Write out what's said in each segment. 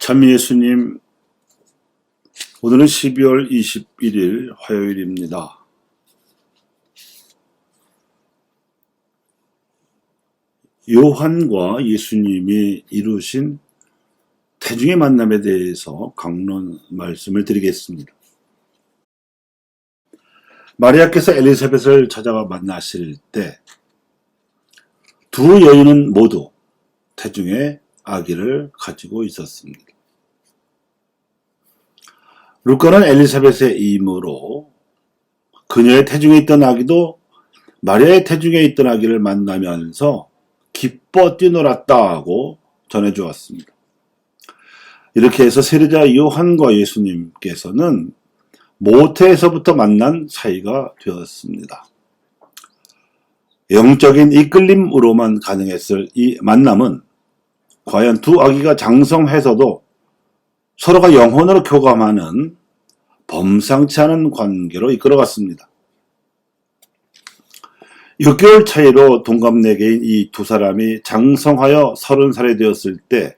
참 예수님, 오늘은 12월 21일 화요일입니다. 요한과 예수님이 이루신 태중의 만남에 대해서 강론 말씀을 드리겠습니다. 마리아께서 엘리사벳을 찾아가 만나실 때 두 여인은 모두 태중의 아기를 가지고 있었습니다. 루카는 엘리사벳의 이임으로 그녀의 태중에 있던 아기도 마리아의 태중에 있던 아기를 만나면서 기뻐 뛰놀았다고 전해주었습니다. 이렇게 해서 세례자 요한과 예수님께서는 모태에서부터 만난 사이가 되었습니다. 영적인 이끌림으로만 가능했을 이 만남은 과연 두 아기가 장성해서도 서로가 영혼으로 교감하는 범상치 않은 관계로 이끌어갔습니다. 6개월 차이로 동갑내계인 이 두 사람이 장성하여 30살이 되었을 때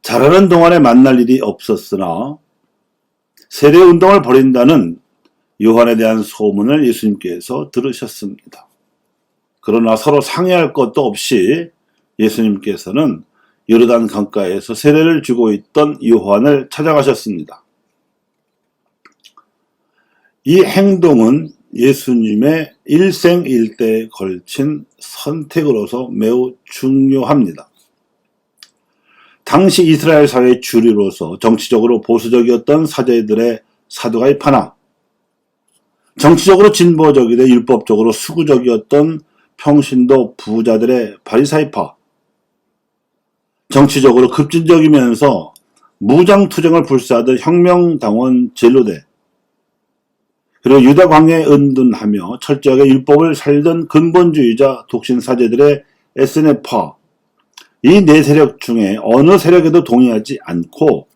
자라는 동안에 만날 일이 없었으나 세례운동을 벌인다는 요한에 대한 소문을 예수님께서 들으셨습니다. 그러나 서로 상의할 것도 없이 예수님께서는 요르단 강가에서 세례를 주고 있던 요한을 찾아가셨습니다. 이 행동은 예수님의 일생일대에 걸친 선택으로서 매우 중요합니다. 당시 이스라엘 사회의 주류로서 정치적으로 보수적이었던 사제들의 사두가이파나 정치적으로 진보적이되 율법적으로 수구적이었던 평신도 부자들의 바리사이파, 정치적으로 급진적이면서 무장투쟁을 불사하던 혁명당원 젤로데, 그리고 유다 광야에 은둔하며 철저하게 율법을 살던 근본주의자 독신사제들의 에스네파, 이 네 세력 중에 어느 세력에도 동의하지 않고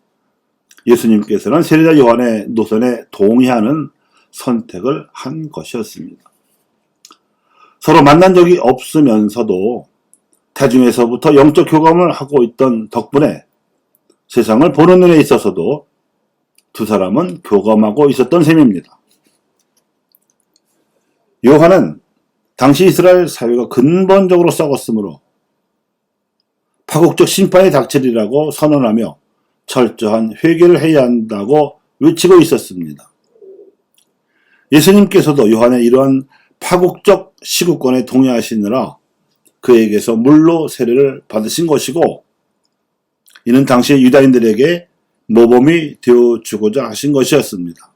예수님께서는 세례자 요한의 노선에 동의하는 선택을 한 것이었습니다. 서로 만난 적이 없으면서도 태중에서부터 영적 교감을 하고 있던 덕분에 세상을 보는 눈에 있어서도 두 사람은 교감하고 있었던 셈입니다. 요한은 당시 이스라엘 사회가 근본적으로 썩었으므로 파국적 심판이 닥치리라고 선언하며 철저한 회개를 해야 한다고 외치고 있었습니다. 예수님께서도 요한의 이러한 파국적 시국권에 동의하시느라 그에게서 물로 세례를 받으신 것이고, 이는 당시 유다인들에게 모범이 되어주고자 하신 것이었습니다.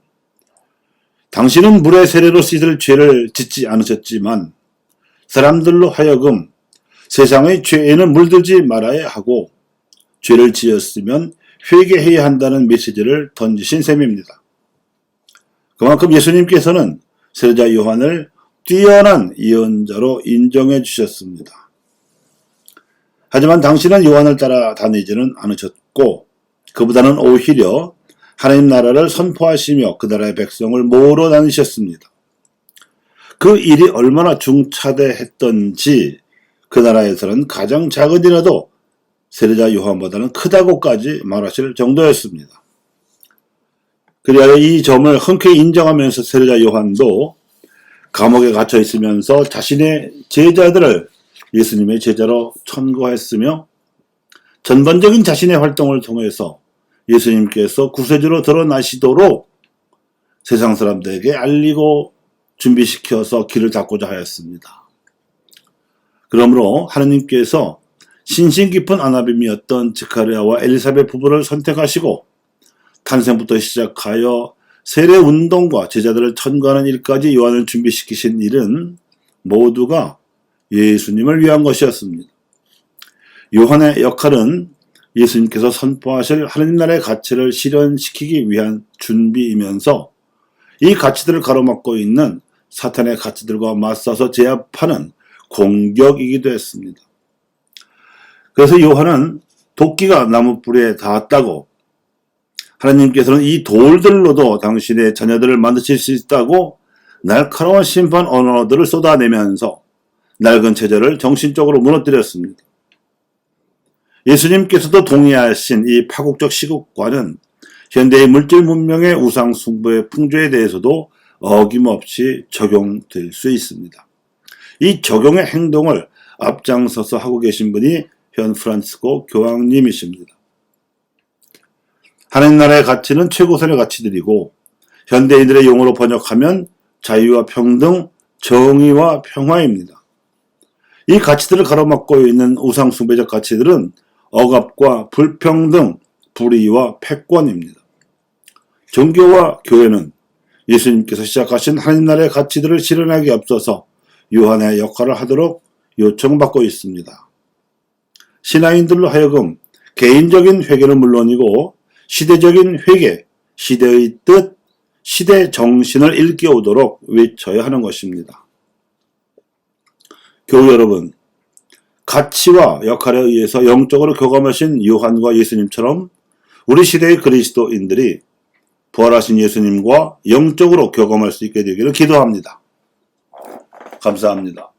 당신은 물의 세례로 씻을 죄를 짓지 않으셨지만 사람들로 하여금 세상의 죄에는 물들지 말아야 하고 죄를 지었으면 회개해야 한다는 메시지를 던지신 셈입니다. 그만큼 예수님께서는 세례자 요한을 뛰어난 예언자로 인정해 주셨습니다. 하지만 당신은 요한을 따라 다니지는 않으셨고 그보다는 오히려 하나님 나라를 선포하시며 그 나라의 백성을 모으러 다니셨습니다. 그 일이 얼마나 중차대했던지 그 나라에서는 가장 작은 일이라도 세례자 요한보다는 크다고까지 말하실 정도였습니다. 그리하여 이 점을 흔쾌히 인정하면서 세례자 요한도 감옥에 갇혀 있으면서 자신의 제자들을 예수님의 제자로 천거했으며 전반적인 자신의 활동을 통해서 예수님께서 구세주로 드러나시도록 세상 사람들에게 알리고 준비시켜서 길을 닫고자 하였습니다. 그러므로 하느님께서 신신 깊은 아나빔이었던 스가랴와 엘리사벳 부부를 선택하시고 탄생부터 시작하여 세례운동과 제자들을 천거하는 일까지 요한을 준비시키신 일은 모두가 예수님을 위한 것이었습니다. 요한의 역할은 예수님께서 선포하실 하느님 나라의 가치를 실현시키기 위한 준비이면서 이 가치들을 가로막고 있는 사탄의 가치들과 맞서서 제압하는 공격이기도 했습니다. 그래서 요한은 도끼가 나무뿌리에 닿았다고, 하나님께서는 이 돌들로도 당신의 자녀들을 만드실 수 있다고 날카로운 심판 언어들을 쏟아내면서 낡은 체제를 정신적으로 무너뜨렸습니다. 예수님께서도 동의하신 이 파국적 시국과는 현대의 물질 문명의 우상 숭배의 풍조에 대해서도 어김없이 적용될 수 있습니다. 이 적용의 행동을 앞장서서 하고 계신 분이 현 프란치스코 교황님이십니다. 하나님 나라의 가치는 최고선의 가치들이고 현대인들의 용어로 번역하면 자유와 평등, 정의와 평화입니다. 이 가치들을 가로막고 있는 우상 숭배적 가치들은 억압과 불평등, 불의와 패권입니다. 종교와 교회는 예수님께서 시작하신 하나님 나라의 가치들을 실현하기에 앞서서 유한의 역할을 하도록 요청받고 있습니다. 신앙인들로 하여금 개인적인 회개는 물론이고 시대적인 회개, 시대의 뜻, 시대 정신을 일깨우도록 외쳐야 하는 것입니다. 교우 여러분, 가치와 역할에 의해서 영적으로 교감하신 요한과 예수님처럼 우리 시대의 그리스도인들이 부활하신 예수님과 영적으로 교감할 수 있게 되기를 기도합니다. 감사합니다.